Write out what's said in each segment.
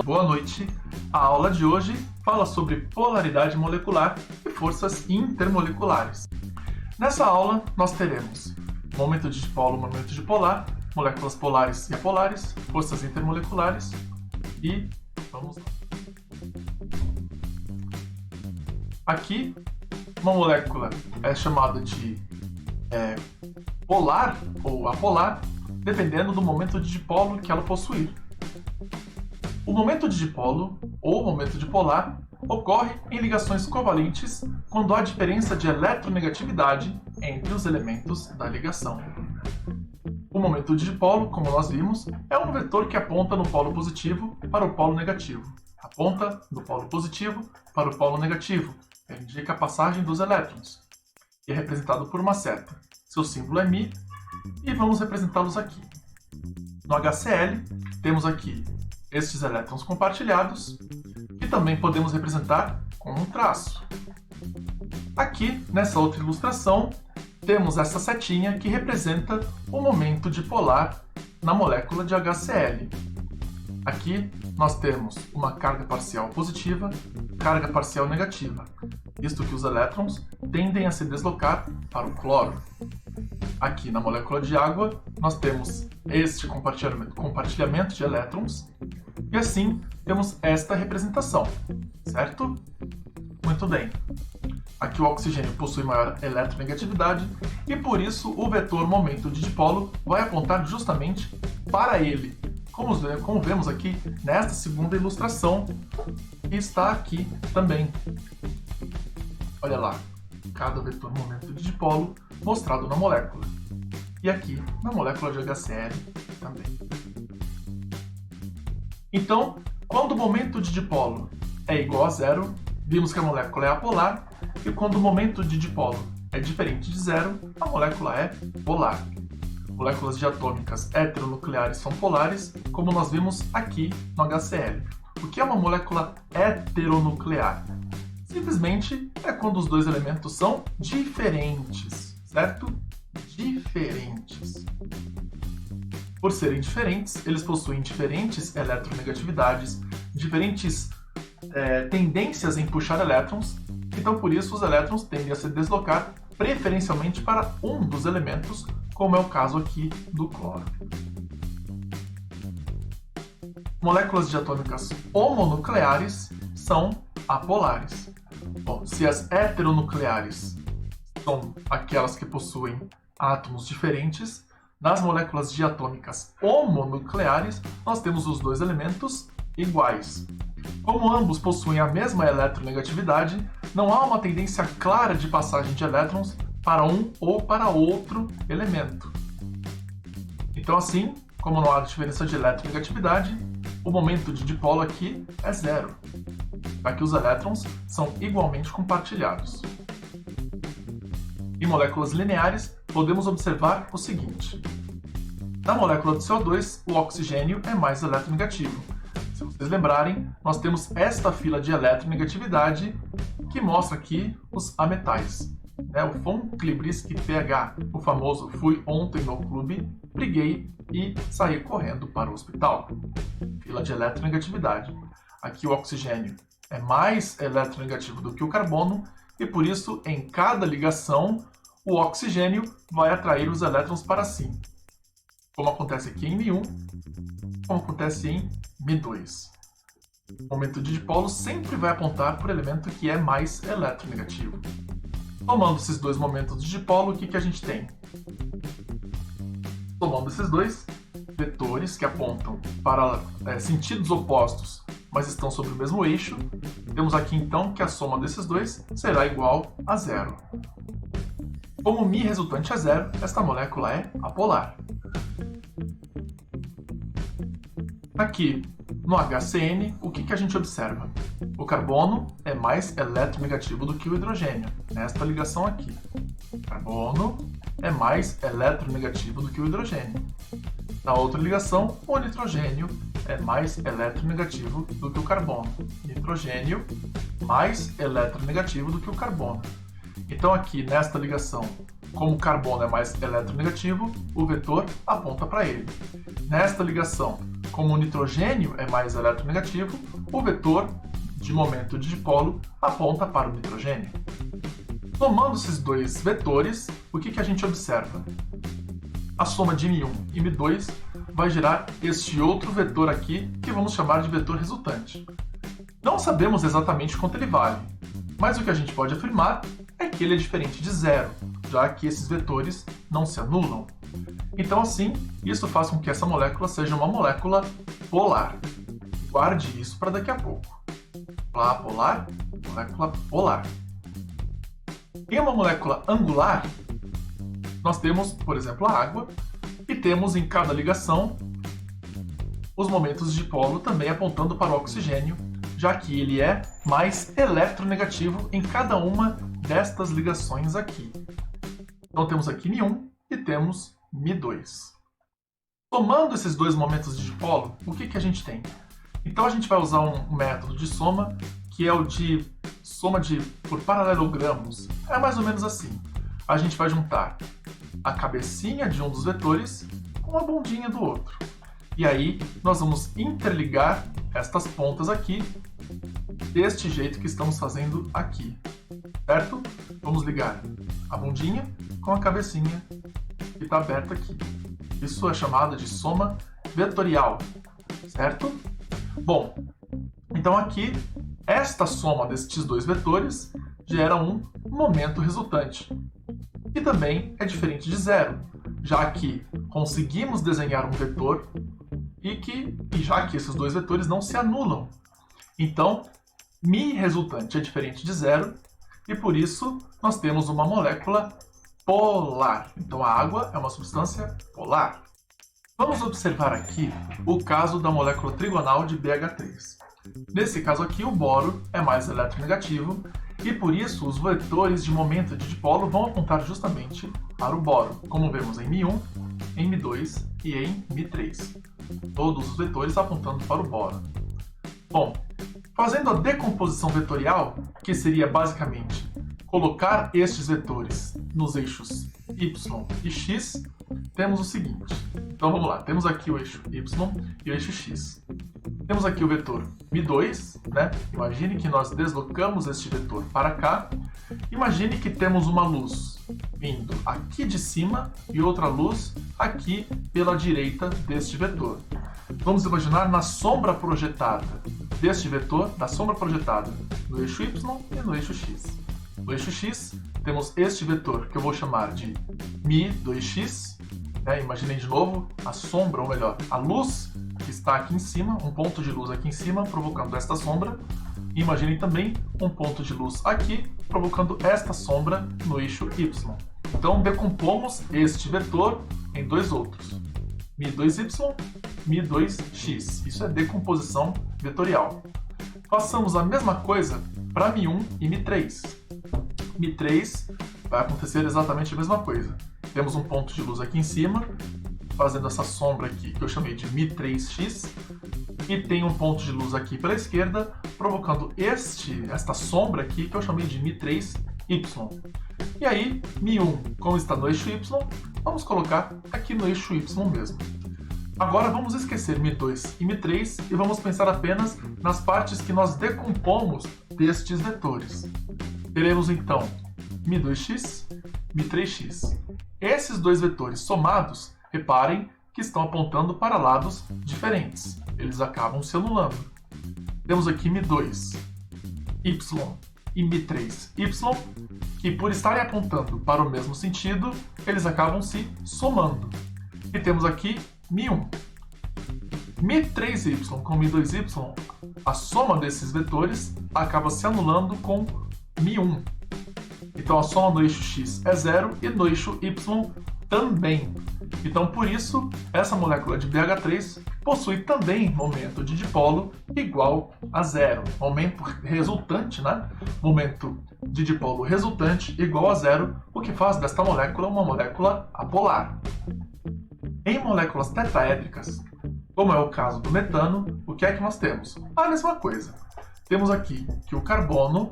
Boa noite. A aula de hoje fala sobre polaridade molecular e forças intermoleculares. Nessa aula, nós teremos momento de dipolo, momento dipolar, moléculas polares e apolares, forças intermoleculares e vamos lá. Aqui, uma molécula é chamada de polar ou apolar, dependendo do momento de dipolo que ela possuir. O momento de dipolo, ou momento dipolar, ocorre em ligações covalentes quando há diferença de eletronegatividade entre os elementos da ligação. O momento de dipolo, como nós vimos, é um vetor que aponta no polo positivo para o polo negativo. Aponta do polo positivo para o polo negativo, que indica a passagem dos elétrons. E é representado por uma seta. Seu símbolo é μ e vamos representá-los aqui. No HCl, temos aqui estes elétrons compartilhados e também podemos representar com um traço. Aqui, nessa outra ilustração, temos essa setinha que representa o momento dipolar na molécula de HCl. Aqui nós temos uma carga parcial positiva, carga parcial negativa, visto que os elétrons tendem a se deslocar para o cloro. Aqui na molécula de água, nós temos este compartilhamento de elétrons e assim temos esta representação, certo? Muito bem. Aqui o oxigênio possui maior eletronegatividade e por isso o vetor momento de dipolo vai apontar justamente para ele. Como vemos aqui nesta segunda ilustração, que está aqui também. Olha lá, cada vetor momento de dipolo mostrado na molécula. E aqui na molécula de HCl também. Então, quando o momento de dipolo é igual a zero, vimos que a molécula é apolar, e quando o momento de dipolo é diferente de zero, a molécula é polar. Moléculas diatômicas heteronucleares são polares, como nós vimos aqui no HCl. O que é uma molécula heteronuclear? Simplesmente é quando os dois elementos são diferentes, certo? Diferentes. Por serem diferentes, eles possuem diferentes eletronegatividades, diferentes tendências em puxar elétrons, então por isso os elétrons tendem a se deslocar preferencialmente para um dos elementos, como é o caso aqui do cloro. Moléculas diatômicas homonucleares são apolares. Bom, se as heteronucleares são aquelas que possuem átomos diferentes, nas moléculas diatômicas homonucleares, nós temos os dois elementos iguais. Como ambos possuem a mesma eletronegatividade, não há uma tendência clara de passagem de elétrons para um ou para outro elemento. Então, assim, como não há diferença de eletronegatividade, o momento de dipolo aqui é zero, já que os elétrons são igualmente compartilhados. Em moléculas lineares, podemos observar o seguinte. Na molécula de CO2, o oxigênio é mais eletronegativo. Se vocês lembrarem, nós temos esta fila de eletronegatividade que mostra aqui os ametais. O von Klebrisky pH, o famoso fui ontem no clube, briguei e saí correndo para o hospital. Fila de eletronegatividade. Aqui o oxigênio é mais eletronegativo do que o carbono e por isso em cada ligação o oxigênio vai atrair os elétrons para si. Como acontece aqui em M1, como acontece em M2. O momento de dipolo sempre vai apontar para o elemento que é mais eletronegativo. Tomando esses dois momentos de dipolo, o que a gente tem? Tomando esses dois vetores que apontam para sentidos opostos, mas estão sobre o mesmo eixo, temos aqui então que a soma desses dois será igual a zero. Como μ resultante é zero, esta molécula é apolar. Aqui no HCN, o que a gente observa? O carbono é mais eletronegativo do que o hidrogênio, nesta ligação aqui. O carbono é mais eletronegativo do que o hidrogênio. Na outra ligação, o nitrogênio é mais eletronegativo do que o carbono. Nitrogênio mais eletronegativo do que o carbono. Então aqui nesta ligação, como o carbono é mais eletronegativo, o vetor aponta para ele. Nesta ligação, como o nitrogênio é mais eletronegativo, o vetor de momento de dipolo aponta para o nitrogênio. Somando esses dois vetores, o que a gente observa? A soma de μ1 e μ2 vai gerar este outro vetor aqui, que vamos chamar de vetor resultante. Não sabemos exatamente quanto ele vale, mas o que a gente pode afirmar é que ele é diferente de zero, já que esses vetores não se anulam. Então, assim, isso faz com que essa molécula seja uma molécula polar. Guarde isso para daqui a pouco. Polar, molécula polar. Em uma molécula angular, nós temos, por exemplo, a água, e temos em cada ligação os momentos de dipolo também apontando para o oxigênio, já que ele é mais eletronegativo em cada uma destas ligações aqui. Então temos aqui μ1 e temos μ2. Somando esses dois momentos de dipolo, o que a gente tem? Então a gente vai usar um método de soma, que é o de soma por paralelogramos. É mais ou menos assim. A gente vai juntar a cabecinha de um dos vetores com a bundinha do outro. E aí nós vamos interligar estas pontas aqui deste jeito que estamos fazendo aqui, certo? Vamos ligar a bundinha com a cabecinha que está aberta aqui. Isso é chamado de soma vetorial, certo? Bom, então aqui, esta soma destes dois vetores gera um momento resultante, que também é diferente de zero, já que conseguimos desenhar um vetor e já que esses dois vetores não se anulam. Então, μ resultante é diferente de zero e por isso nós temos uma molécula polar. Então a água é uma substância polar. Vamos observar aqui o caso da molécula trigonal de BH3. Nesse caso aqui, o boro é mais eletronegativo e por isso os vetores de momento de dipolo vão apontar justamente para o boro, como vemos em μ1, em μ2 e em μ3. Todos os vetores apontando para o boro. Bom, fazendo a decomposição vetorial, que seria basicamente colocar estes vetores nos eixos y e x, temos o seguinte. Então vamos lá, temos aqui o eixo y e o eixo x. Temos aqui o vetor μ2, né? Imagine que nós deslocamos este vetor para cá. Imagine que temos uma luz vindo aqui de cima e outra luz aqui pela direita deste vetor. Vamos imaginar na sombra projetada deste vetor, da sombra projetada no eixo y e no eixo x. No eixo x, temos este vetor que eu vou chamar de μ2x. Imaginem de novo a sombra, ou melhor, a luz que está aqui em cima, um ponto de luz aqui em cima, provocando esta sombra. E imaginem também um ponto de luz aqui, provocando esta sombra no eixo y. Então, decompomos este vetor em dois outros. μ2y, μ2x. Isso é decomposição vetorial. Façamos a mesma coisa para μ1 e μ3. μ3 vai acontecer exatamente a mesma coisa. Temos um ponto de luz aqui em cima, fazendo essa sombra aqui, que eu chamei de μ3x, e tem um ponto de luz aqui pela esquerda, provocando esta sombra aqui, que eu chamei de μ3y. E aí, μ1, como está no eixo y, vamos colocar aqui no eixo y mesmo. Agora vamos esquecer μ2 e μ3 e vamos pensar apenas nas partes que nós decompomos destes vetores. Teremos então μ2x, μ3x. Esses dois vetores somados, reparem que estão apontando para lados diferentes. Eles acabam se anulando. Temos aqui μ2, y e μ3, y, que por estarem apontando para o mesmo sentido, eles acabam se somando. E temos aqui μ1. μ3y com μ2y, a soma desses vetores acaba se anulando com μ1. Então a soma no eixo x é zero e no eixo y também. Então por isso essa molécula de BH3 possui também momento de dipolo igual a zero. Momento resultante, né? Momento de dipolo resultante igual a zero, o que faz desta molécula uma molécula apolar. Em moléculas tetraédricas, como é o caso do metano, o que é que nós temos? A mesma coisa. Temos aqui que o carbono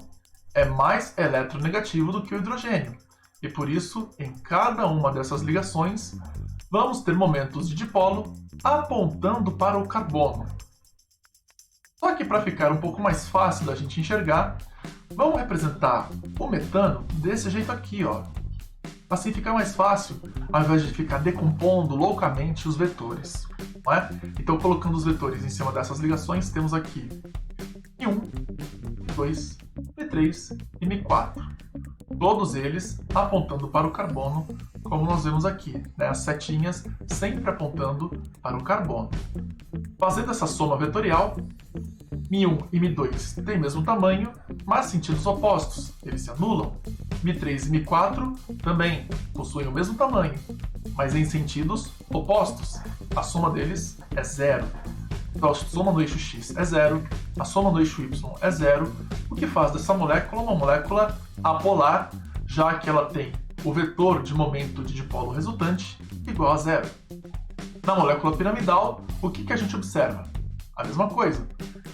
é mais eletronegativo do que o hidrogênio. E por isso, em cada uma dessas ligações, vamos ter momentos de dipolo apontando para o carbono. Só que para ficar um pouco mais fácil da gente enxergar, vamos representar o metano desse jeito aqui, ó. Assim fica mais fácil, ao invés de ficar decompondo loucamente os vetores. Não é? Então, colocando os vetores em cima dessas ligações, temos aqui Mi1, Mi2, Mi3 e Mi4. Todos eles apontando para o carbono, como nós vemos aqui, né? As setinhas sempre apontando para o carbono. Fazendo essa soma vetorial, Mi1 e Mi2 têm o mesmo tamanho, mas sentidos opostos, eles se anulam. Mi3 e Mi4 também possuem o mesmo tamanho, mas em sentidos opostos. A soma deles é zero. Então a soma no eixo x é zero, a soma no eixo y é zero, o que faz dessa molécula uma molécula apolar, já que ela tem o vetor de momento de dipolo resultante igual a zero. Na molécula piramidal, o que a gente observa? A mesma coisa.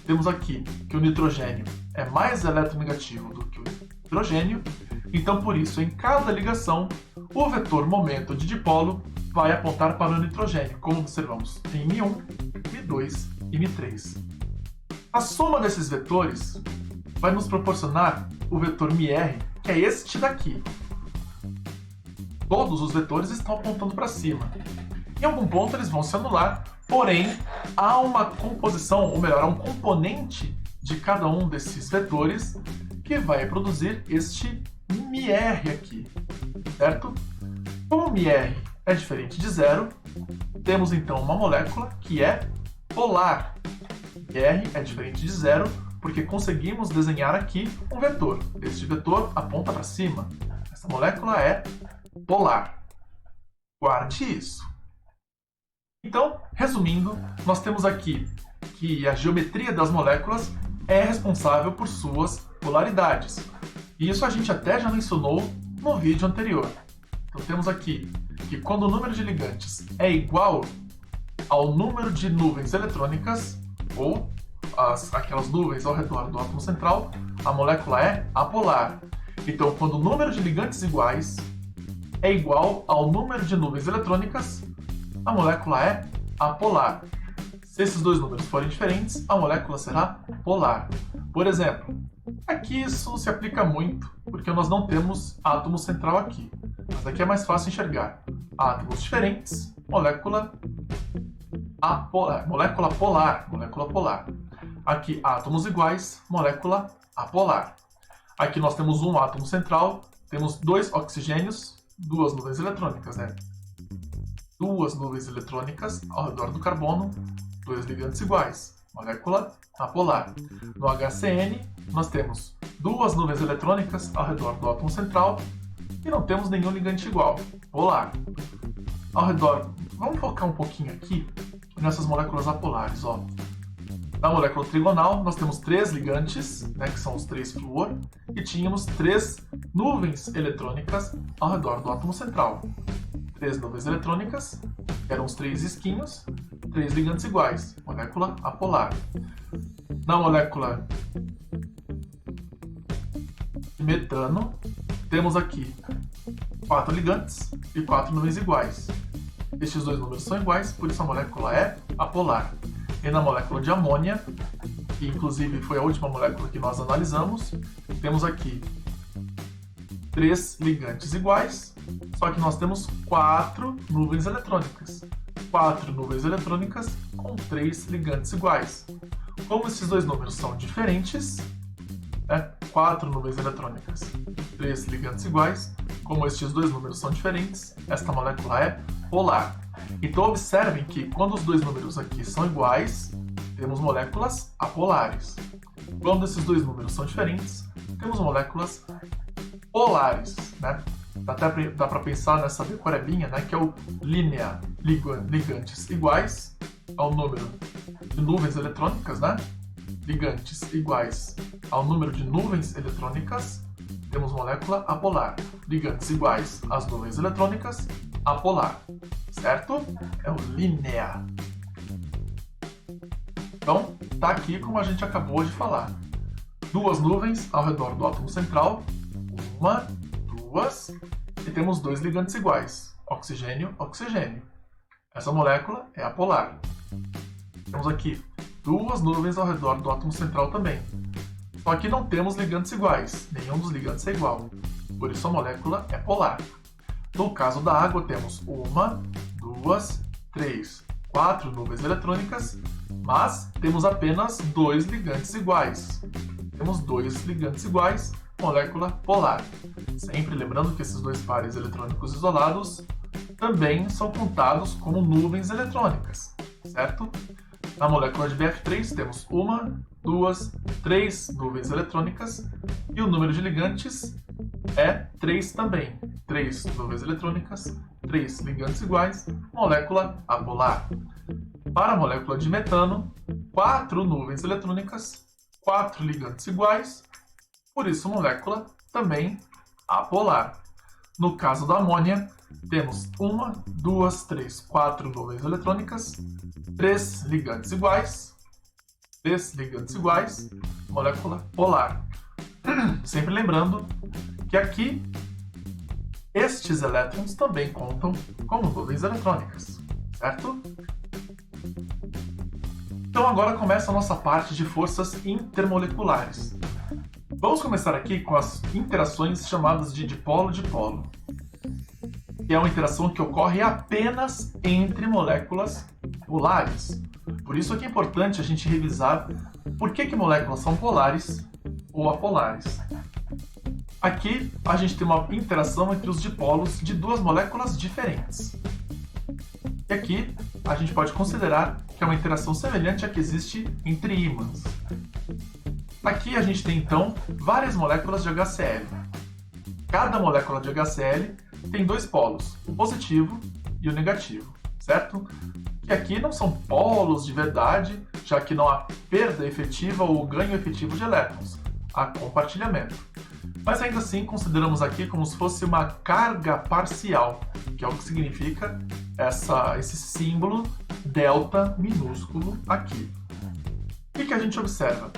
Temos aqui que o nitrogênio é mais eletronegativo do que o hidrogênio, então por isso em cada ligação o vetor momento de dipolo vai apontar para o nitrogênio, como observamos em Mi1, Mi2 e Mi3. A soma desses vetores vai nos proporcionar o vetor MiR, que é este daqui. Todos os vetores estão apontando para cima. Em algum ponto eles vão se anular, porém há uma composição, ou melhor, há um componente de cada um desses vetores que vai produzir este MiR aqui, certo? Como o MiR é diferente de zero, temos então uma molécula que é polar. MiR é diferente de zero porque conseguimos desenhar aqui um vetor. Este vetor aponta para cima. Essa molécula é polar. Guarde isso. Então, resumindo, nós temos aqui que a geometria das moléculas é responsável por suas polaridades. E isso a gente até já mencionou no vídeo anterior. Então temos aqui que quando o número de ligantes é igual ao número de nuvens eletrônicas, ou aquelas nuvens ao redor do átomo central, a molécula é apolar. Então, quando o número de ligantes iguais é igual ao número de nuvens eletrônicas, a molécula é apolar. Se esses dois números forem diferentes, a molécula será polar. Por exemplo, aqui isso se aplica muito, porque nós não temos átomo central aqui. Mas aqui é mais fácil enxergar. Átomos diferentes, molécula polar. Aqui, átomos iguais, molécula apolar. Aqui nós temos um átomo central, temos dois oxigênios, duas nuvens eletrônicas, né? Duas nuvens eletrônicas ao redor do carbono, dois ligantes iguais, molécula apolar. No HCN, nós temos duas nuvens eletrônicas ao redor do átomo central e não temos nenhum ligante igual, polar. Ao redor, vamos focar um pouquinho aqui nessas moléculas apolares, ó. Na molécula trigonal, nós temos três ligantes, né, que são os três flúor, e tínhamos três nuvens eletrônicas ao redor do átomo central. Três nuvens eletrônicas, eram os três isquinhos, três ligantes iguais, molécula apolar. Na molécula de metano, temos aqui quatro ligantes e quatro nuvens iguais. Estes dois números são iguais, por isso a molécula é apolar. E na molécula de amônia, que inclusive foi a última molécula que nós analisamos, temos aqui três ligantes iguais, só que nós temos quatro nuvens eletrônicas. Quatro nuvens eletrônicas com três ligantes iguais. Como esses dois números são diferentes, quatro nuvens eletrônicas, três ligantes iguais, como estes dois números são diferentes, esta molécula é polar. Então observem que quando os dois números aqui são iguais, temos moléculas apolares. Quando esses dois números são diferentes, temos moléculas polares, né? Dá para pensar nessa decorebinha, né? Que é o linear, ligantes iguais ao número de nuvens eletrônicas, né? Ligantes iguais ao número de nuvens eletrônicas, temos molécula apolar. Ligantes iguais às nuvens eletrônicas, apolar. Certo? É o linear. Então, tá aqui como a gente acabou de falar. Duas nuvens ao redor do átomo central. Uma, duas. E temos dois ligantes iguais. Oxigênio, oxigênio. Essa molécula é apolar. Temos aqui duas nuvens ao redor do átomo central também. Só que não temos ligantes iguais, nenhum dos ligantes é igual. Por isso a molécula é polar. No caso da água, temos uma, duas, três, quatro nuvens eletrônicas, mas temos apenas dois ligantes iguais. Temos dois ligantes iguais, molécula polar. Sempre lembrando que esses dois pares eletrônicos isolados também são contados como nuvens eletrônicas, certo? Na molécula de BF3 temos uma, duas, três nuvens eletrônicas e o número de ligantes é 3 também. 3 nuvens eletrônicas, 3 ligantes iguais, molécula apolar. Para a molécula de metano, 4 nuvens eletrônicas, 4 ligantes iguais, por isso molécula também apolar. No caso da amônia, temos 1, 2, 3, 4 nuvens eletrônicas, 3 ligantes iguais, molécula polar. Sempre lembrando que aqui estes elétrons também contam como nuvens eletrônicas, certo? Então agora começa a nossa parte de forças intermoleculares. Vamos começar aqui com as interações chamadas de dipolo-dipolo, que é uma interação que ocorre apenas entre moléculas polares. Por isso é que é importante a gente revisar por que moléculas são polares ou apolares. Aqui a gente tem uma interação entre os dipolos de duas moléculas diferentes. E aqui a gente pode considerar que é uma interação semelhante à que existe entre ímãs. Aqui a gente tem então várias moléculas de HCl. Cada molécula de HCl tem dois polos, o positivo e o negativo, certo? E aqui não são polos de verdade, já que não há perda efetiva ou ganho efetivo de elétrons, há compartilhamento. Mas ainda assim consideramos aqui como se fosse uma carga parcial, que é o que significa esse símbolo delta minúsculo aqui. O que a gente observa?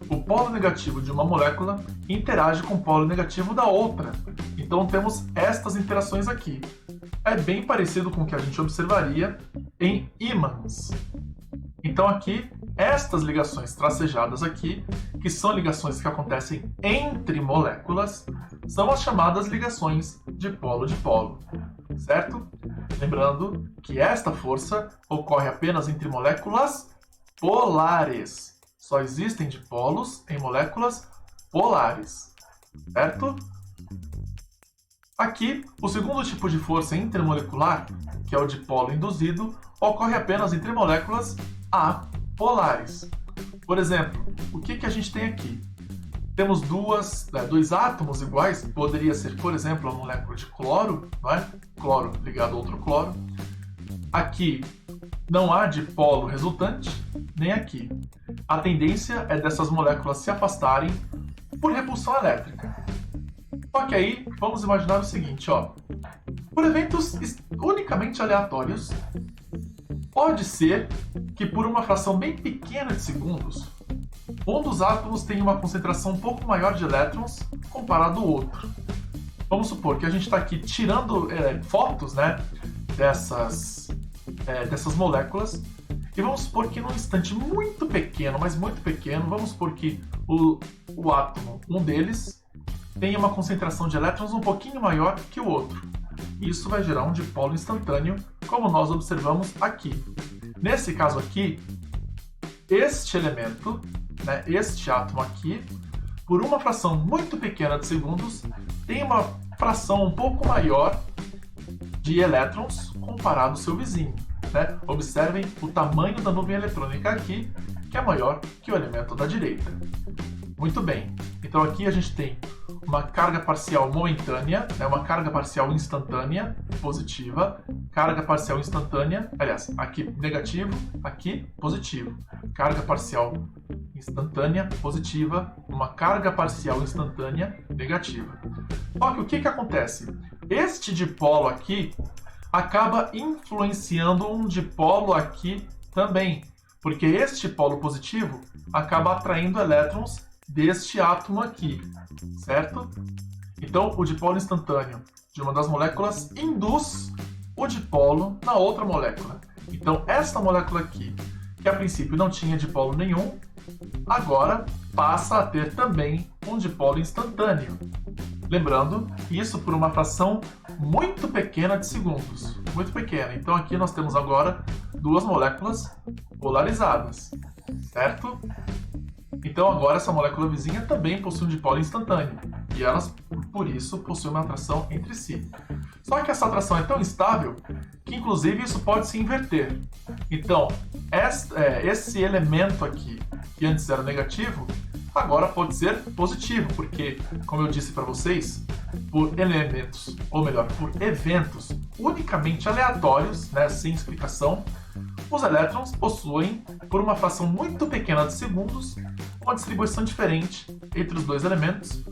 O polo negativo de uma molécula interage com o polo negativo da outra. Então temos estas interações aqui. É bem parecido com o que a gente observaria em ímãs. Então aqui, estas ligações tracejadas aqui, que são ligações que acontecem entre moléculas, são as chamadas ligações de polo-dipolo, certo? Lembrando que esta força ocorre apenas entre moléculas polares. Só existem dipolos em moléculas polares, certo? Aqui, o segundo tipo de força intermolecular, que é o dipolo induzido, ocorre apenas entre moléculas apolares. Por exemplo, o que a gente tem aqui? Temos dois átomos iguais, poderia ser, por exemplo, a molécula de cloro, não é? Cloro ligado a outro cloro. Aqui não há dipolo resultante, nem aqui. A tendência é dessas moléculas se afastarem por repulsão elétrica. Só que aí, vamos imaginar o seguinte, ó. Por eventos unicamente aleatórios, pode ser que por uma fração bem pequena de segundos, um dos átomos tenha uma concentração um pouco maior de elétrons comparado ao outro. Vamos supor que a gente está aqui tirando fotos, né, dessas moléculas, e vamos supor que num instante muito pequeno, mas muito pequeno, vamos supor que o átomo, um deles, tenha uma concentração de elétrons um pouquinho maior que o outro. Isso vai gerar um dipolo instantâneo, como nós observamos aqui. Nesse caso aqui, este elemento, né, este átomo aqui, por uma fração muito pequena de segundos, tem uma fração um pouco maior de elétrons comparado ao seu vizinho, né? Observem o tamanho da nuvem eletrônica aqui, que é maior que o elemento da direita. Muito bem, então aqui a gente tem uma carga parcial momentânea, né, uma carga parcial instantânea, positiva, carga parcial instantânea, aliás, aqui negativo, aqui positivo, carga parcial instantânea, positiva, uma carga parcial instantânea, negativa. Só que o que acontece? Este dipolo aqui acaba influenciando um dipolo aqui também, porque este polo positivo acaba atraindo elétrons deste átomo aqui, certo? Então, o dipolo instantâneo de uma das moléculas induz o dipolo na outra molécula. Então, esta molécula aqui, que a princípio não tinha dipolo nenhum, agora passa a ter também um dipolo instantâneo. Lembrando, isso por uma fração muito pequena de segundos. Muito pequena. Então aqui nós temos agora duas moléculas polarizadas, certo? Então agora essa molécula vizinha também possui um dipolo instantâneo. E elas, por isso, possuem uma atração entre si. Só que essa atração é tão instável que, inclusive, isso pode se inverter. Então, esse elemento aqui, que antes era negativo, agora pode ser positivo, porque, como eu disse para vocês, por elementos, ou melhor, por eventos unicamente aleatórios, né, sem explicação, os elétrons possuem, por uma fração muito pequena de segundos, uma distribuição diferente entre os dois elementos,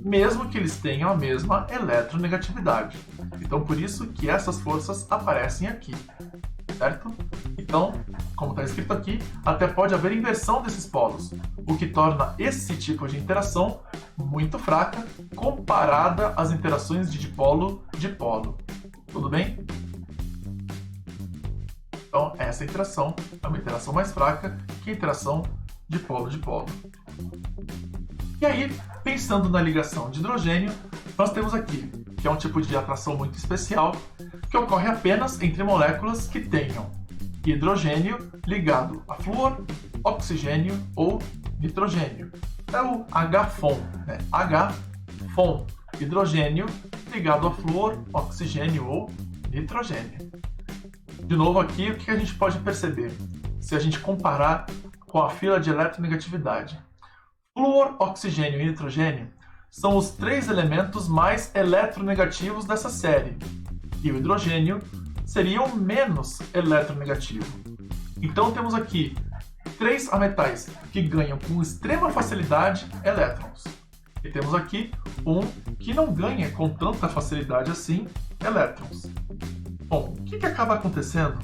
mesmo que eles tenham a mesma eletronegatividade. Então, por isso que essas forças aparecem aqui, certo? Então, como está escrito aqui, até pode haver inversão desses polos, o que torna esse tipo de interação muito fraca comparada às interações de dipolo-dipolo. Tudo bem? Então, essa interação é uma interação mais fraca que a interação dipolo-dipolo. E aí, pensando na ligação de hidrogênio, nós temos aqui, que é um tipo de atração muito especial, que ocorre apenas entre moléculas que tenham hidrogênio ligado a flúor, oxigênio ou nitrogênio. É o H-FON, né? H-FON, hidrogênio ligado a flúor, oxigênio ou nitrogênio. De novo aqui, o que a gente pode perceber? Se a gente comparar com a fila de eletronegatividade. Flúor, oxigênio e nitrogênio são os três elementos mais eletronegativos dessa série. E o hidrogênio seria o menos eletronegativo. Então temos aqui três ametais que ganham com extrema facilidade elétrons. E temos aqui um que não ganha com tanta facilidade assim elétrons. Bom, o que acaba acontecendo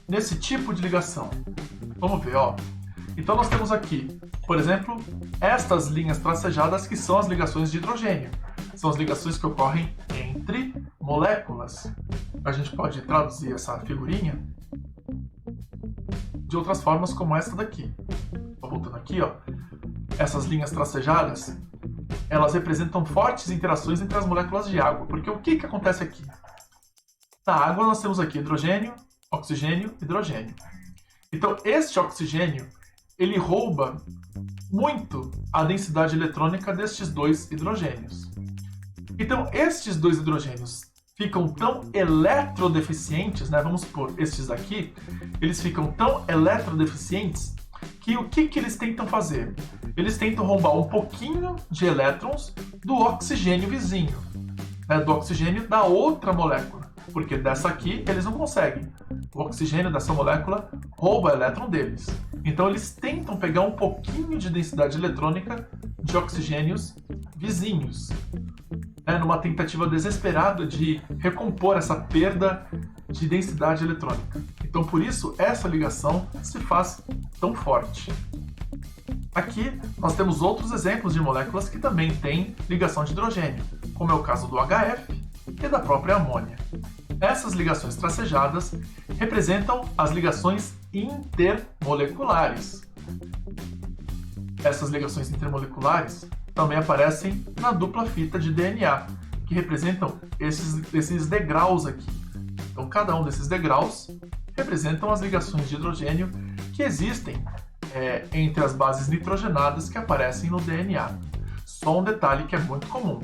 nesse tipo de ligação? Vamos ver, ó. Então nós temos aqui, por exemplo, estas linhas tracejadas que são as ligações de hidrogênio. São as ligações que ocorrem entre moléculas. A gente pode traduzir essa figurinha de outras formas como essa daqui. Estou voltando aqui, ó. Essas linhas tracejadas, elas representam fortes interações entre as moléculas de água. Porque o que acontece aqui? Na água nós temos aqui hidrogênio, oxigênio, hidrogênio. Então este oxigênio, ele rouba muito a densidade eletrônica destes dois hidrogênios. Então, estes dois hidrogênios ficam tão eletrodeficientes, né? Vamos supor, estes aqui, eles ficam tão eletrodeficientes que o que eles tentam fazer? Eles tentam roubar um pouquinho de elétrons do oxigênio vizinho, né? Do oxigênio da outra molécula, porque dessa aqui eles não conseguem. O oxigênio dessa molécula rouba elétron deles. Então eles tentam pegar um pouquinho de densidade eletrônica de oxigênios vizinhos, né, numa tentativa desesperada de recompor essa perda de densidade eletrônica. Então por isso essa ligação se faz tão forte. Aqui nós temos outros exemplos de moléculas que também têm ligação de hidrogênio, como é o caso do HF e da própria amônia. Essas ligações tracejadas representam as ligações intermoleculares. Essas ligações intermoleculares também aparecem na dupla fita de DNA, que representam esses degraus aqui. Então, cada um desses degraus representam as ligações de hidrogênio que existem entre as bases nitrogenadas que aparecem no DNA. Só um detalhe que é muito comum.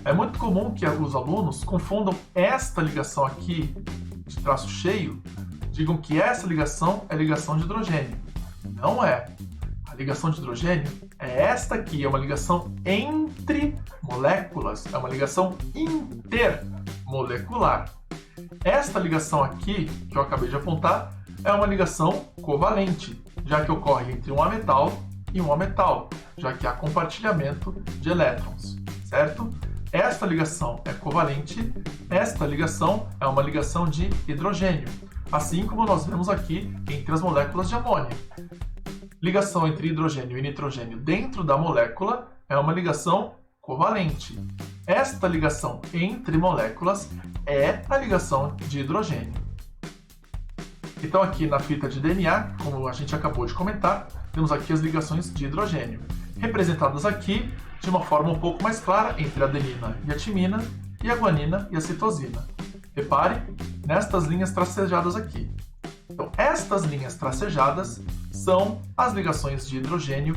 É muito comum que os alunos confundam esta ligação aqui, de traço cheio, digam que essa ligação é ligação de hidrogênio. Não é. A ligação de hidrogênio é esta aqui, é uma ligação entre moléculas, é uma ligação intermolecular. Esta ligação aqui, que eu acabei de apontar, é uma ligação covalente, já que ocorre entre um ametal e um ametal, já que há compartilhamento de elétrons, certo? Esta ligação é covalente, esta ligação é uma ligação de hidrogênio, assim como nós vemos aqui entre as moléculas de amônia. Ligação entre hidrogênio e nitrogênio dentro da molécula é uma ligação covalente. Esta ligação entre moléculas é a ligação de hidrogênio. Então aqui na fita de DNA, como a gente acabou de comentar, temos aqui as ligações de hidrogênio, representadas aqui de uma forma um pouco mais clara entre a adenina e a timina, e a guanina e a citosina. Repare nestas linhas tracejadas aqui. Então, estas linhas tracejadas são as ligações de hidrogênio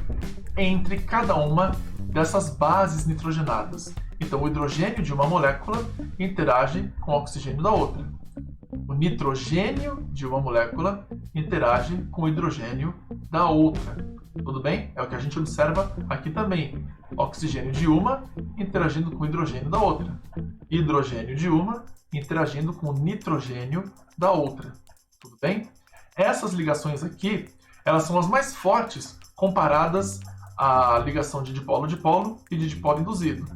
entre cada uma dessas bases nitrogenadas. Então, o hidrogênio de uma molécula interage com o oxigênio da outra. O nitrogênio de uma molécula interage com o hidrogênio da outra. Tudo bem? É o que a gente observa aqui também. Oxigênio de uma interagindo com o hidrogênio da outra. Hidrogênio de uma interagindo com o nitrogênio da outra. Tudo bem? Essas ligações aqui, elas são as mais fortes comparadas à ligação de dipolo-dipolo e de dipolo induzido.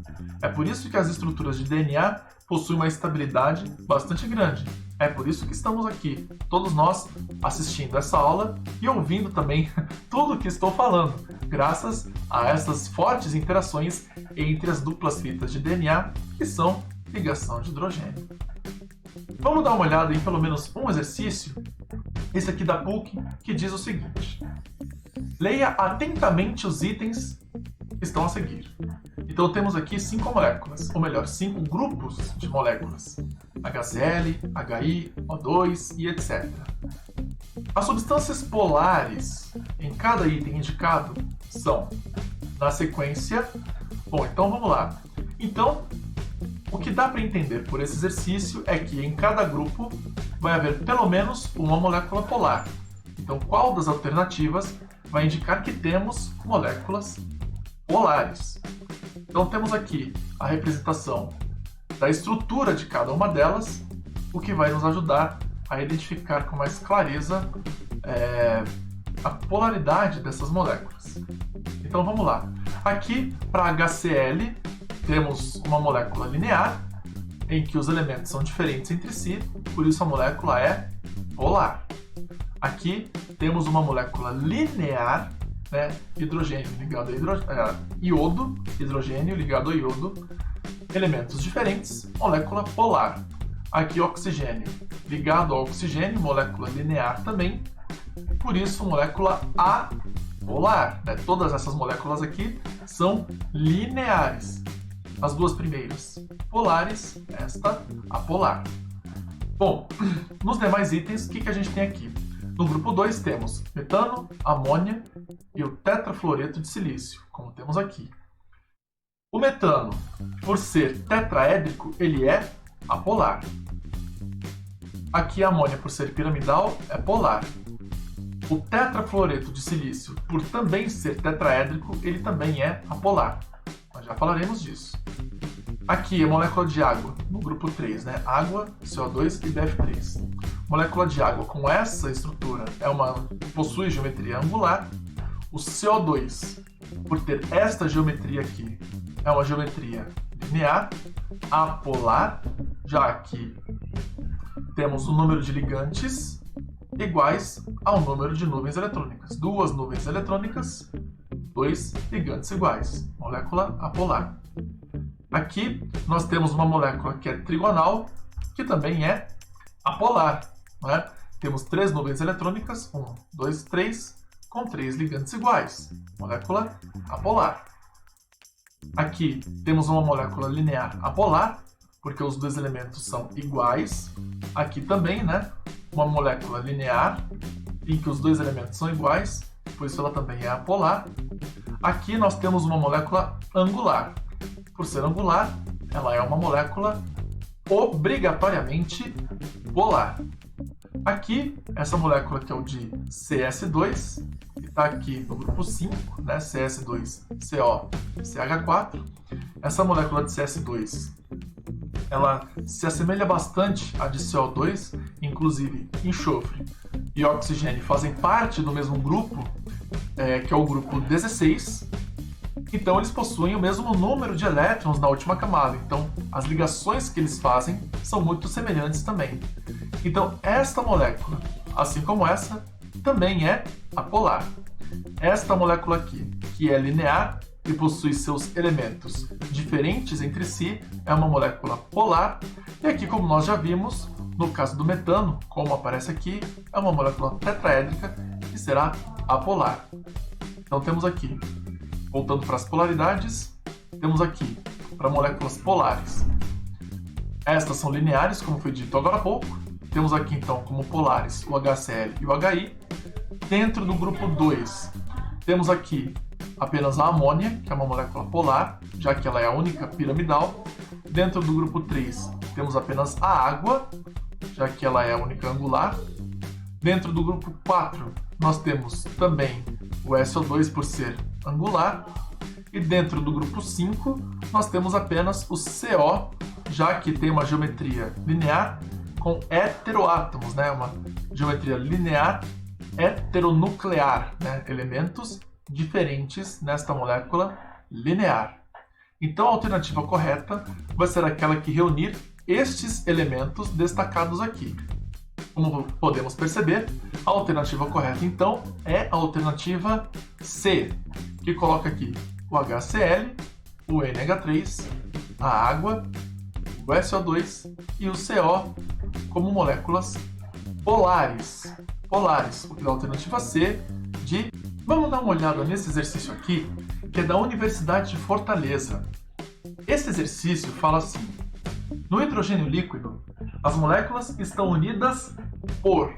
É por isso que as estruturas de DNA possuem uma estabilidade bastante grande. É por isso que estamos aqui, todos nós, assistindo essa aula e ouvindo também tudo o que estou falando, graças a essas fortes interações entre as duplas fitas de DNA, que são ligação de hidrogênio. Vamos dar uma olhada em pelo menos um exercício, esse aqui da PUC, que diz o seguinte: leia atentamente os itens que estão a seguir. Então temos aqui 5 moléculas, ou melhor, 5 grupos de moléculas: HCl, HI, O2 e etc. As substâncias polares em cada item indicado são, na sequência... Bom, então vamos lá. Então, o que dá para entender por esse exercício é que em cada grupo vai haver pelo menos uma molécula polar. Então, qual das alternativas vai indicar que temos moléculas polares? Então, temos aqui a representação da estrutura de cada uma delas, o que vai nos ajudar a identificar com mais clareza a polaridade dessas moléculas. Então, vamos lá. Aqui, para HCl, temos uma molécula linear, em que os elementos são diferentes entre si, por isso a molécula é polar. Aqui temos uma molécula linear, né, hidrogênio ligado a iodo, hidrogênio ligado a iodo, elementos diferentes, molécula polar. Aqui oxigênio ligado ao oxigênio, molécula linear também, por isso molécula apolar. Né? Todas essas moléculas aqui são lineares. As duas primeiras polares, esta apolar. Bom, nos demais itens, o que a gente tem aqui? No grupo 2 temos metano, amônia e o tetrafluoreto de silício, como temos aqui. O metano, por ser tetraédrico, ele é apolar. Aqui a amônia, por ser piramidal, é polar. O tetrafluoreto de silício, por também ser tetraédrico, ele também é apolar. Nós já falaremos disso. Aqui a molécula de água, no grupo 3, né? Água, CO2 e BF3. Molécula de água com essa estrutura possui geometria angular. O CO2, por ter esta geometria aqui, é uma geometria linear, apolar, já que temos o número de ligantes iguais ao número de nuvens eletrônicas. 2 nuvens eletrônicas, 2 ligantes iguais. Molécula apolar. Aqui nós temos uma molécula que é trigonal, que também é apolar. Né? Temos 3 nuvens eletrônicas, 1, 2, 3, com 3 ligantes iguais. Molécula apolar. Aqui temos uma molécula linear apolar, porque os dois elementos são iguais. Aqui também, né? Uma molécula linear, em que os dois elementos são iguais, por isso ela também é apolar. Aqui nós temos uma molécula angular. Por ser angular, ela é uma molécula obrigatoriamente polar. Aqui, essa molécula que é o de CS2, que está aqui no grupo 5, né? CS2CO CH4. Essa molécula de CS2, ela se assemelha bastante à de CO2, inclusive enxofre e oxigênio fazem parte do mesmo grupo, que é o grupo 16. Então eles possuem o mesmo número de elétrons na última camada. Então as ligações que eles fazem são muito semelhantes também. Então esta molécula, assim como essa, também é apolar. Esta molécula aqui, que é linear e possui seus elementos diferentes entre si, é uma molécula polar. E aqui, como nós já vimos, No caso do metano, como aparece aqui, é uma molécula tetraédrica que será apolar. Então temos aqui, voltando para as polaridades, temos aqui para moléculas polares. Estas são lineares, como foi dito agora há pouco. Temos aqui então como polares o HCl e o HI. Dentro do grupo 2, temos aqui apenas a amônia, que é uma molécula polar, já que ela é a única piramidal. Dentro do grupo 3, temos apenas a água, já que ela é a única angular. Dentro do grupo 4, nós temos também o SO2 por ser angular. E dentro do grupo 5, nós temos apenas o CO, já que tem uma geometria linear com heteroátomos, né? Uma geometria linear heteronuclear, né? Elementos diferentes nesta molécula linear. Então a alternativa correta vai ser aquela que reunir estes elementos destacados aqui. Como podemos perceber, a alternativa correta então é a alternativa C, que coloca aqui o HCl, o NH3, a água, o SO2 e o CO como moléculas polares. Polares, o que dá a alternativa C de... Vamos dar uma olhada nesse exercício aqui, que é da Universidade de Fortaleza. Esse exercício fala assim: no hidrogênio líquido, as moléculas estão unidas por...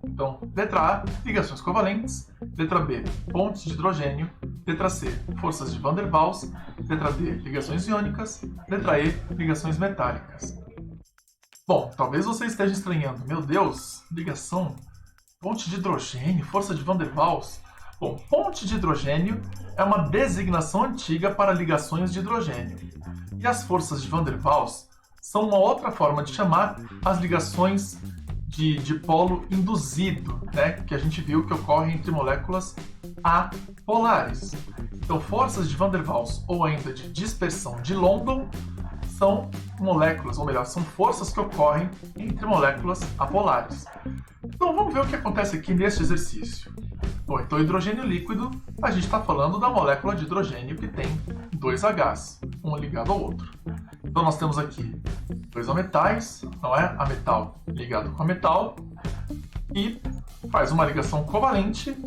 Então, letra A, ligações covalentes. Letra B, pontes de hidrogênio. Letra C, forças de Van der Waals. Letra D, ligações iônicas. Letra E, ligações metálicas. Bom, talvez você esteja estranhando. Meu Deus, ligação, ponte de hidrogênio, força de Van der Waals. Bom, ponte de hidrogênio é uma designação antiga para ligações de hidrogênio. E as forças de Van der Waals são uma outra forma de chamar as ligações de dipolo induzido, né, que a gente viu que ocorrem entre moléculas apolares. Então, forças de Van der Waals ou ainda de dispersão de London são moléculas, ou melhor, são forças que ocorrem entre moléculas apolares. Então, vamos ver o que acontece aqui neste exercício. Bom, então, hidrogênio líquido, a gente está falando da molécula de hidrogênio que tem dois Hs, um ligado ao outro. Então, nós temos aqui dois ametais, não é? A metal ligado com a metal, e faz uma ligação covalente,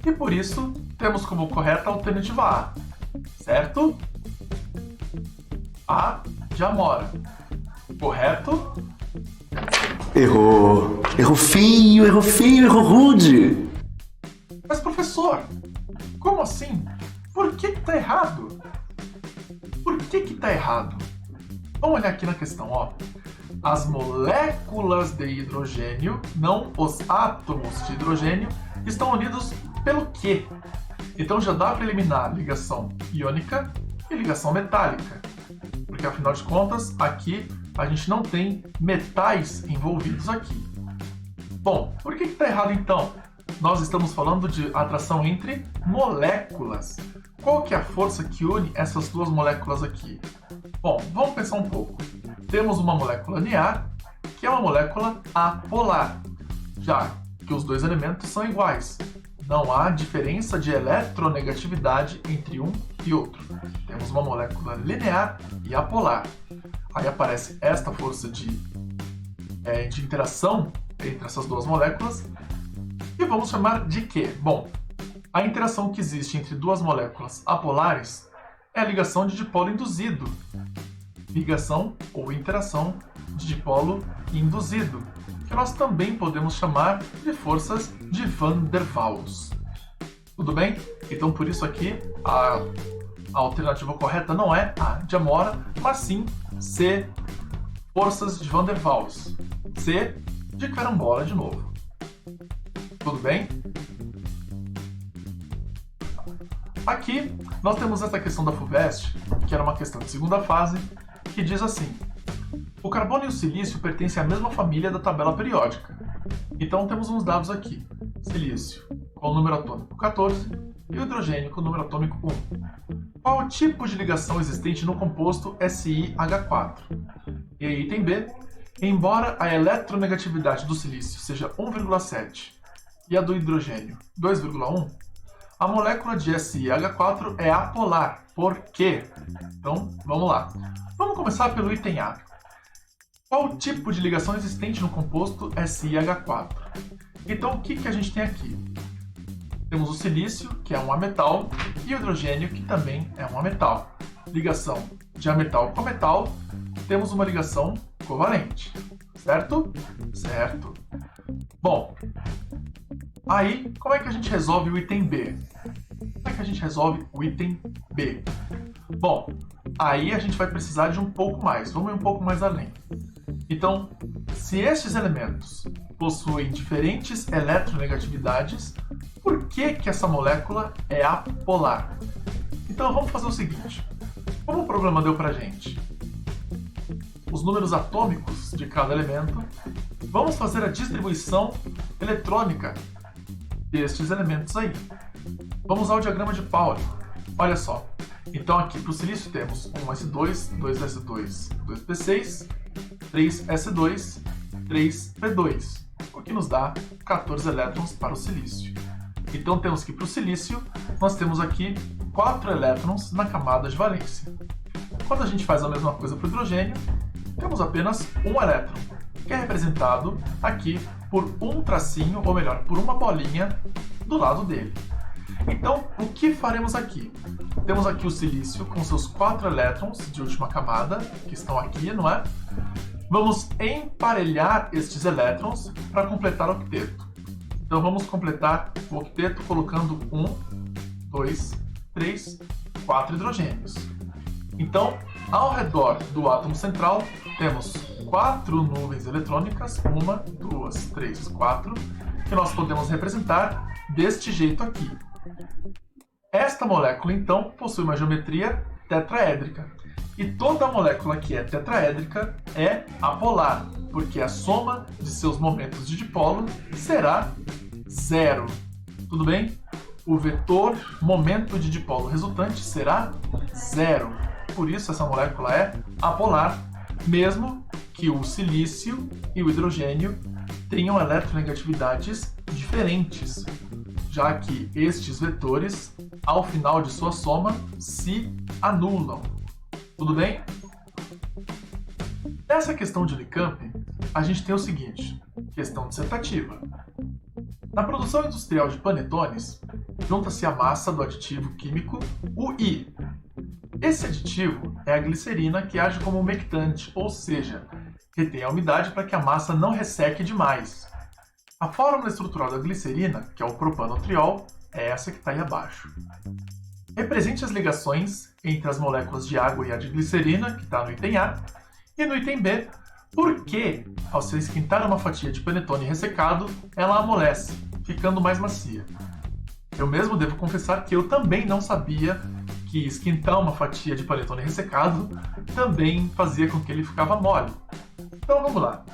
e por isso temos como correta a alternativa A, certo? A de amora. Correto? Errou. Errou feio, errou rude. Mas, professor, como assim? Por que tá errado? Por que tá errado? Vamos olhar aqui na questão, ó. As moléculas de hidrogênio, não os átomos de hidrogênio, estão unidos pelo quê? Então já dá para eliminar ligação iônica e ligação metálica. Porque, afinal de contas, aqui a gente não tem metais envolvidos aqui. Bom, por que está errado então? Nós estamos falando de atração entre moléculas. Qual que é a força que une essas duas moléculas aqui? Bom, vamos pensar um pouco. Temos uma molécula linear, que é uma molécula apolar, já que os dois elementos são iguais. Não há diferença de eletronegatividade entre um e outro. Temos uma molécula linear e apolar. Aí aparece esta força de interação entre essas duas moléculas. E vamos chamar de quê? Bom, a interação que existe entre duas moléculas apolares é a ligação de dipolo induzido. Ligação ou interação de dipolo induzido, que nós também podemos chamar de forças de Van der Waals. Tudo bem? Então, por isso aqui, a alternativa correta não é A de amora, mas sim C, forças de Van der Waals. C de carambola de novo. Tudo bem? Aqui, nós temos essa questão da FUVEST, que era uma questão de segunda fase, que diz assim: o carbono e o silício pertencem à mesma família da tabela periódica. Então temos uns dados aqui. Silício com o número atômico 14 e o hidrogênio com o número atômico 1. Qual o tipo de ligação existente no composto SiH4? E aí item B, embora a eletronegatividade do silício seja 1,7 e a do hidrogênio 2,1, a molécula de SiH4 é apolar. Por quê? Então, vamos lá. Vamos começar pelo item A. Qual o tipo de ligação existente no composto SiH4? Então, o que a gente tem aqui? Temos o silício, que é um ametal, e o hidrogênio, que também é um ametal. Ligação de ametal com metal, temos uma ligação covalente, certo? Certo. Bom, aí, como é que a gente resolve o item B? Como é que a gente resolve o item B? Bom, aí a gente vai precisar de um pouco mais, vamos ir um pouco mais além. Então, se estes elementos possuem diferentes eletronegatividades, por que essa molécula é apolar? Então vamos fazer o seguinte, como o problema deu pra gente os números atômicos de cada elemento, vamos fazer a distribuição eletrônica destes elementos aí. Vamos usar o diagrama de Pauli. Olha só, então aqui para o silício temos 1s2, 2s2, 2p6, 3s2, 3p2, o que nos dá 14 elétrons para o silício. Então temos que para o silício nós temos aqui 4 elétrons na camada de valência. Quando a gente faz a mesma coisa para o hidrogênio, temos apenas um elétron, que é representado aqui por um tracinho, ou melhor, por uma bolinha do lado dele. Então, o que faremos aqui? Temos aqui o silício com seus 4 elétrons de última camada, que estão aqui, não é? Vamos emparelhar estes elétrons para completar o octeto. Então, vamos completar o octeto colocando 1, 2, 3, 4 hidrogênios. Então, ao redor do átomo central, temos 4 nuvens eletrônicas, 1, 2, 3, 4, que nós podemos representar deste jeito aqui. Esta molécula, então, possui uma geometria tetraédrica. E toda molécula que é tetraédrica é apolar, porque a soma de seus momentos de dipolo será 0. Tudo bem? O vetor momento de dipolo resultante será 0. Por isso, essa molécula é apolar, mesmo que o silício e o hidrogênio tenham eletronegatividades diferentes, já que estes vetores, ao final de sua soma, se anulam. Tudo bem? Nessa questão de Licamp, a gente tem o seguinte, questão dissertativa. Na produção industrial de panetones, junta-se a massa do aditivo químico UI. Esse aditivo é a glicerina que age como umectante, ou seja, retém a umidade para que a massa não resseque demais. A fórmula estrutural da glicerina, que é o propanotriol, é essa que está aí abaixo. Represente as ligações entre as moléculas de água e a de glicerina, que está no item A, e no item B, por que, ao se esquentar uma fatia de panetone ressecado, ela amolece, ficando mais macia. Eu mesmo devo confessar que eu também não sabia que esquentar uma fatia de panetone ressecado também fazia com que ele ficava mole. Então vamos lá.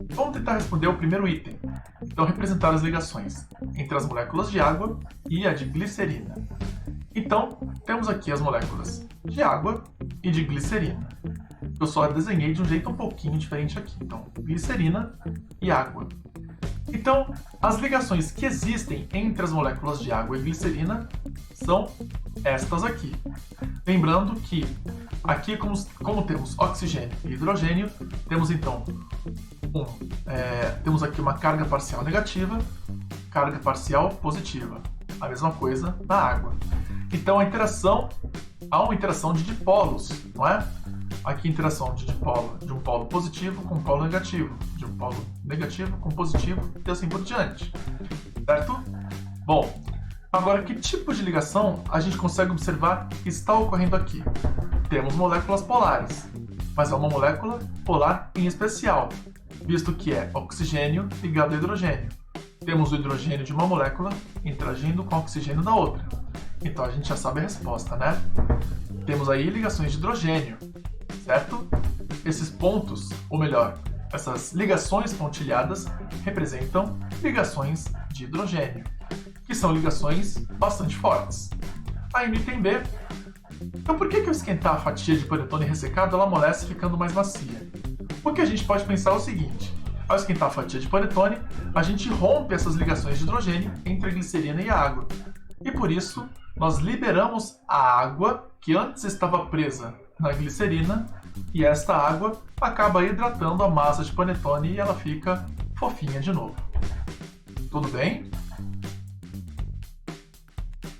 Vamos tentar responder o primeiro item. Então representar as ligações entre as moléculas de água e a de glicerina. Então temos aqui as moléculas de água e de glicerina. Eu só desenhei de um jeito um pouquinho diferente aqui. Então, glicerina e água. Então, as ligações que existem entre as moléculas de água e glicerina são estas aqui. Lembrando que aqui, como temos oxigênio e hidrogênio, temos então temos aqui uma carga parcial negativa, carga parcial positiva. A mesma coisa na água. Então há uma interação de dipolos, não é? Aqui interação de dipolo de um polo positivo com um polo negativo, de um polo negativo com positivo e assim por diante. Certo? Bom, agora que tipo de ligação a gente consegue observar que está ocorrendo aqui? Temos moléculas polares, mas é uma molécula polar em especial, visto que é oxigênio ligado a hidrogênio. Temos o hidrogênio de uma molécula interagindo com o oxigênio da outra. Então a gente já sabe a resposta, né? Temos aí ligações de hidrogênio, certo? Esses pontos, ou melhor, essas ligações pontilhadas representam ligações de hidrogênio, que são ligações bastante fortes. Aí no item B, então por que eu esquentar a fatia de panetone ressecado ela amolece ficando mais macia? Porque a gente pode pensar o seguinte, ao esquentar a fatia de panetone, a gente rompe essas ligações de hidrogênio entre a glicerina e a água. E por isso, nós liberamos a água que antes estava presa na glicerina e esta água acaba hidratando a massa de panetone e ela fica fofinha de novo. Tudo bem?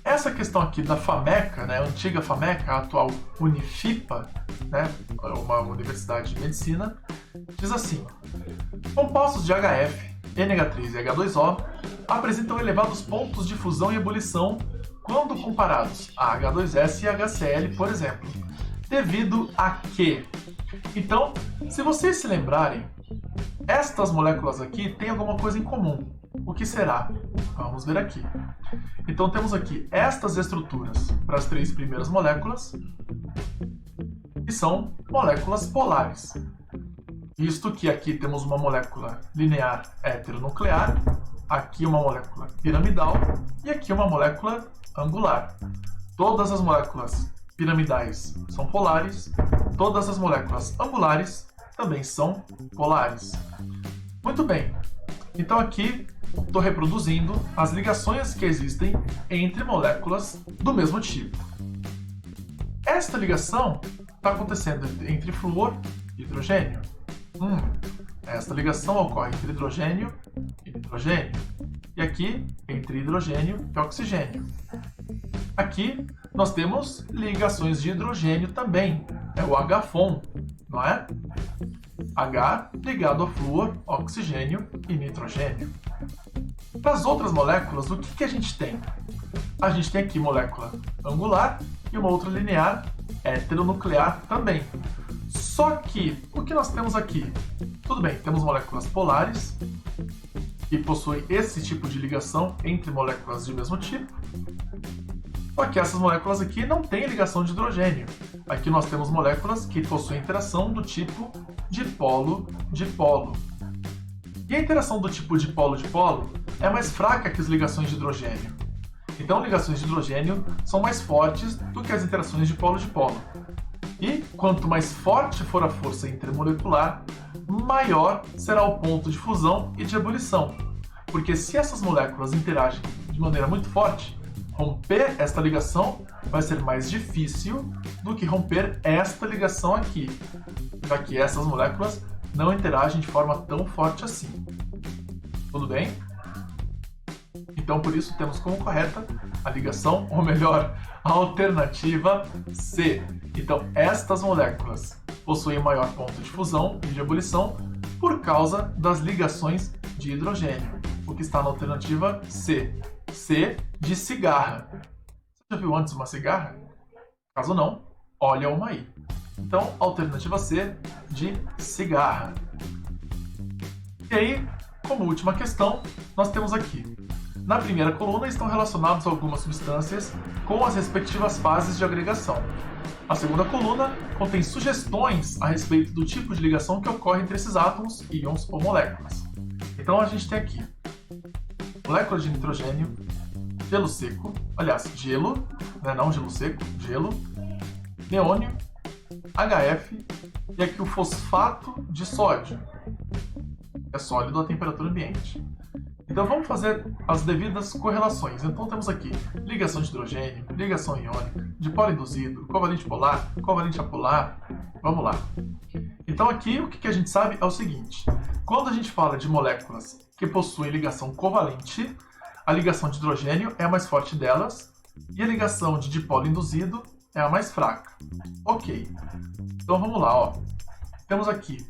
Essa questão aqui da FAMECA, né, a antiga FAMECA, a atual Unifipa, né, uma universidade de medicina, diz assim: compostos de HF, NH3 e H2O apresentam elevados pontos de fusão e ebulição quando comparados a H2S e HCl, por exemplo, devido a que? Então, se vocês se lembrarem, estas moléculas aqui têm alguma coisa em comum. O que será? Vamos ver aqui. Então temos aqui estas estruturas para as 3 primeiras moléculas, que são moléculas polares. Visto que aqui temos uma molécula linear heteronuclear, aqui uma molécula piramidal e aqui uma molécula angular. Todas as moléculas piramidais são polares, todas as moléculas angulares também são polares. Muito bem, então aqui estou reproduzindo as ligações que existem entre moléculas do mesmo tipo. Esta ligação está acontecendo entre flúor e hidrogênio. Esta ligação ocorre entre hidrogênio e nitrogênio. E aqui, entre hidrogênio e oxigênio. Aqui, nós temos ligações de hidrogênio também. É o HFON, não é? H ligado a flúor, oxigênio e nitrogênio. Para as outras moléculas, o que a gente tem? A gente tem aqui molécula angular e uma outra linear heteronuclear também. Só que, o que nós temos aqui? Tudo bem, temos moléculas polares, que possuem esse tipo de ligação entre moléculas de mesmo tipo. Só que essas moléculas aqui não têm ligação de hidrogênio. Aqui nós temos moléculas que possuem interação do tipo dipolo-dipolo. E a interação do tipo dipolo-dipolo é mais fraca que as ligações de hidrogênio. Então, ligações de hidrogênio são mais fortes do que as interações dipolo-dipolo. E quanto mais forte for a força intermolecular, maior será o ponto de fusão e de ebulição. Porque se essas moléculas interagem de maneira muito forte, romper esta ligação vai ser mais difícil do que romper esta ligação aqui, já que essas moléculas não interagem de forma tão forte assim. Tudo bem? Então, por isso, temos como correta a ligação, ou melhor, a alternativa C. Então, estas moléculas possuem maior ponto de fusão e de ebulição por causa das ligações de hidrogênio, o que está na alternativa C. C de cigarra. Você já viu antes uma cigarra? Caso não, olha uma aí. Então, alternativa C de cigarra. E aí, como última questão, nós temos aqui. Na primeira coluna estão relacionados algumas substâncias com as respectivas fases de agregação. A segunda coluna contém sugestões a respeito do tipo de ligação que ocorre entre esses átomos, íons ou moléculas. Então a gente tem aqui molécula de nitrogênio, gelo seco, aliás, gelo, né, não gelo seco, gelo, neônio, HF e aqui o fosfato de sódio, que é sólido a temperatura ambiente. Então vamos fazer as devidas correlações. Então temos aqui ligação de hidrogênio, ligação iônica, dipolo induzido, covalente polar, covalente apolar. Vamos lá. Então aqui o que a gente sabe é o seguinte. Quando a gente fala de moléculas que possuem ligação covalente, a ligação de hidrogênio é a mais forte delas e a ligação de dipolo induzido é a mais fraca. Ok. Então vamos lá. Ó. Temos aqui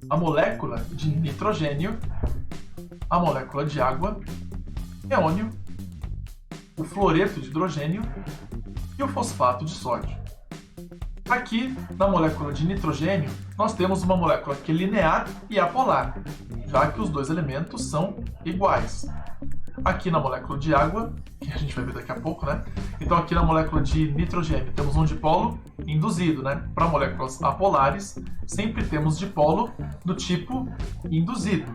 a molécula de nitrogênio, a molécula de água, neônio, o fluoreto de hidrogênio e o fosfato de sódio. Aqui, na molécula de nitrogênio, nós temos uma molécula que é linear e apolar, já que os dois elementos são iguais. Aqui na molécula de água, que a gente vai ver daqui a pouco, né? Então aqui na molécula de nitrogênio temos um dipolo induzido, né? Para moléculas apolares, sempre temos dipolo do tipo induzido.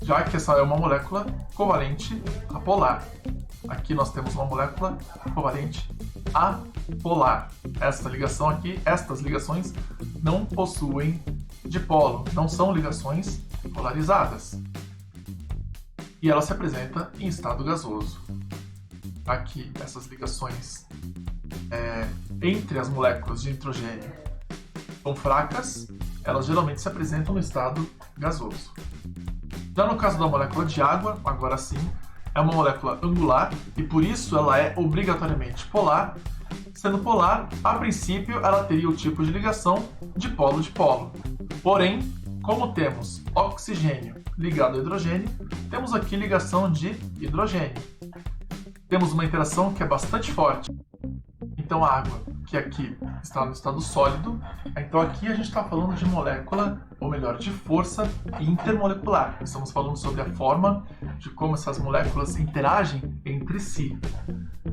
Já que essa é uma molécula covalente apolar. Aqui nós temos uma molécula covalente apolar. Estas ligações não possuem dipolo, não são ligações polarizadas. E ela se apresenta em estado gasoso. Aqui, essas ligações entre as moléculas de nitrogênio são fracas, elas geralmente se apresentam no estado gasoso. Já no caso da molécula de água, agora sim, é uma molécula angular e por isso ela é obrigatoriamente polar. Sendo polar, a princípio ela teria o tipo de ligação de polo. Porém, como temos oxigênio ligado ao hidrogênio, temos aqui ligação de hidrogênio. Temos uma interação que é bastante forte. Então a água, que aqui está no estado sólido, então aqui a gente está falando de molécula, ou melhor, de força intermolecular. Estamos falando sobre a forma de como essas moléculas interagem entre si.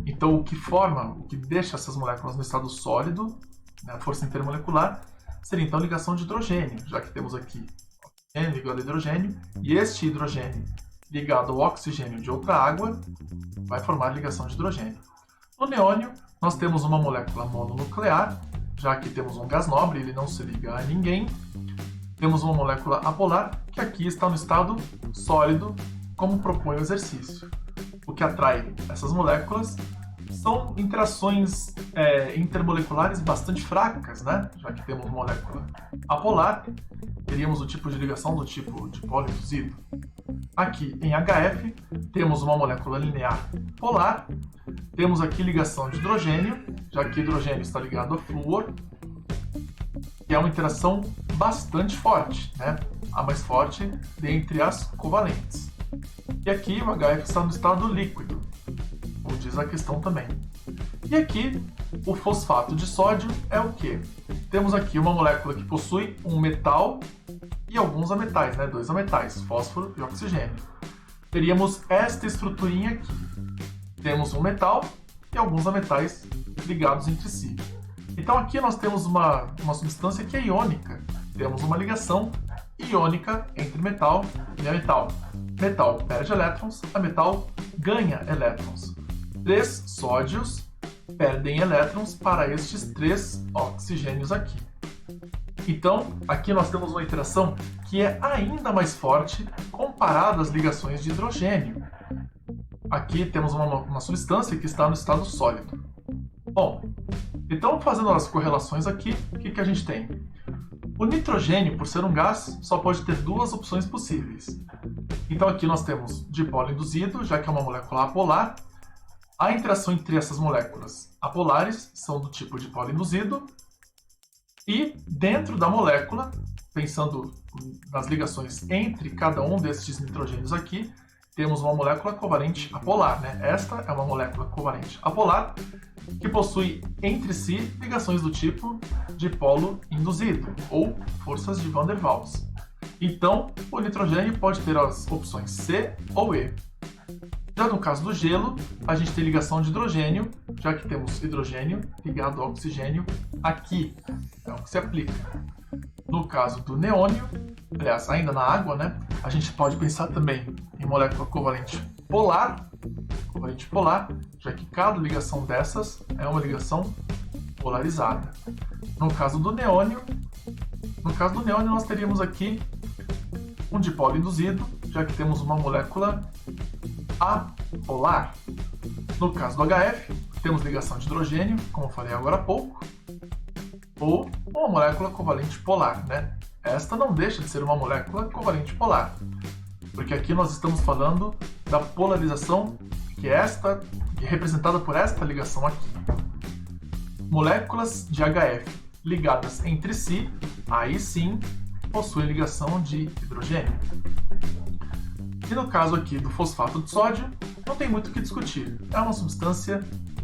Então o que deixa essas moléculas no estado sólido, né, a força intermolecular, seria então a ligação de hidrogênio, já que temos aqui oxigênio ligado ao hidrogênio, e este hidrogênio ligado ao oxigênio de outra água vai formar a ligação de hidrogênio. No neônio, nós temos uma molécula mononuclear, já que temos um gás nobre, ele não se liga a ninguém. Temos uma molécula apolar, que aqui está no estado sólido, como propõe o exercício. O que atrai essas moléculas são interações intermoleculares bastante fracas, né? Já que temos molécula apolar, teríamos o tipo de ligação do tipo dipolo induzido. Aqui em HF temos uma molécula linear polar, temos aqui ligação de hidrogênio, já que hidrogênio está ligado a flúor, que é uma interação bastante forte, né? A mais forte dentre as covalentes. E aqui o HF está no estado líquido, como diz a questão também. E aqui o fosfato de sódio é o quê? Temos aqui uma molécula que possui um metal e alguns ametais, né? 2 ametais, fósforo e oxigênio. Teríamos esta estruturinha aqui. Temos um metal e alguns ametais ligados entre si. Então aqui nós temos uma substância que é iônica. Temos uma ligação iônica entre metal e ametal. Metal perde elétrons, ametal ganha elétrons. 3 sódios perdem elétrons para estes 3 oxigênios aqui. Então, aqui nós temos uma interação que é ainda mais forte comparada às ligações de hidrogênio. Aqui temos uma substância que está no estado sólido. Bom, então fazendo as correlações aqui, o que a gente tem? O nitrogênio, por ser um gás, só pode ter 2 opções possíveis. Então aqui nós temos dipolo induzido, já que é uma molécula apolar. A interação entre essas moléculas apolares são do tipo dipolo induzido. E dentro da molécula, pensando nas ligações entre cada um destes nitrogênios aqui, temos uma molécula covalente apolar, né? Esta é uma molécula covalente apolar que possui entre si ligações do tipo dipolo induzido ou forças de Van der Waals. Então, o nitrogênio pode ter as opções C ou E. Já no caso do gelo, a gente tem ligação de hidrogênio, já que temos hidrogênio ligado ao oxigênio aqui. É o que se aplica. No caso do neônio, aliás, ainda na água, né, a gente pode pensar também em molécula covalente polar, já que cada ligação dessas é uma ligação polarizada. No caso do neônio, nós teríamos aqui um dipolo induzido, já que temos uma molécula apolar. No caso do HF, temos ligação de hidrogênio, como eu falei agora há pouco, ou uma molécula covalente polar, né? Esta não deixa de ser uma molécula covalente polar, porque aqui nós estamos falando da polarização que é representada por esta ligação aqui. Moléculas de HF ligadas entre si, aí sim, possuem ligação de hidrogênio. E no caso aqui do fosfato de sódio, não tem muito o que discutir. É uma substância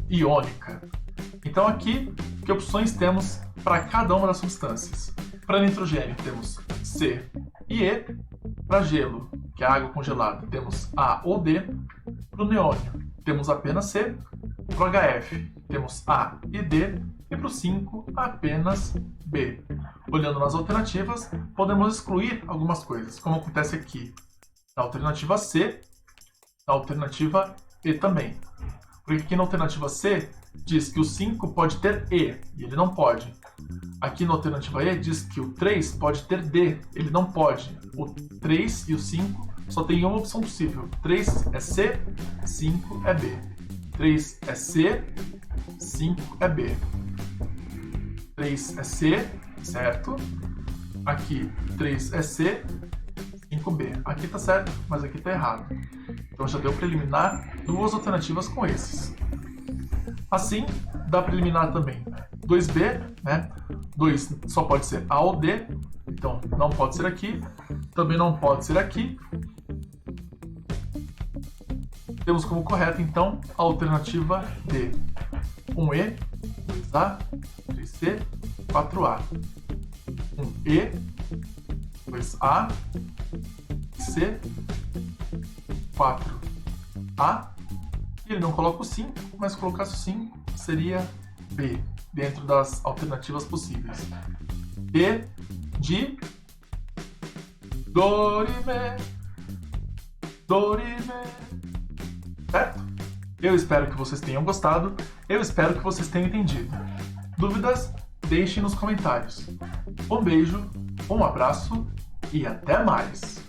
iônica. Então aqui, que opções temos para cada uma das substâncias? Para nitrogênio temos C e E. Para gelo, que é água congelada, temos A ou D. Para o neônio, temos apenas C. Para o HF, temos A e D. E para o 5, apenas B. Olhando nas alternativas, podemos excluir algumas coisas, como acontece aqui na alternativa C, na alternativa E também. Porque aqui na alternativa C diz que o 5 pode ter E, e ele não pode. Aqui na alternativa E diz que o 3 pode ter D, ele não pode. O 3 e o 5 só tem uma opção possível. 3 é C, 5 é B. 3 é C, 5 é B. 3 é C, certo? Aqui 3 é C, 5B. Aqui tá certo, mas aqui tá errado. Então já deu para eliminar duas alternativas com esses. Assim, dá para eliminar também 2B, né? 2 só pode ser A ou D, então não pode ser aqui, também não pode ser aqui. Temos como correta, então, a alternativa D. 1E, 2A, 3C, 4A. 1E, 2A, C, 4A. E ele não coloca o 5, mas colocasse o 5 seria B, dentro das alternativas possíveis. D de Dorime, Dorime. Certo? Eu espero que vocês tenham gostado, eu espero que vocês tenham entendido. Dúvidas? Deixem nos comentários. Um beijo, um abraço e até mais!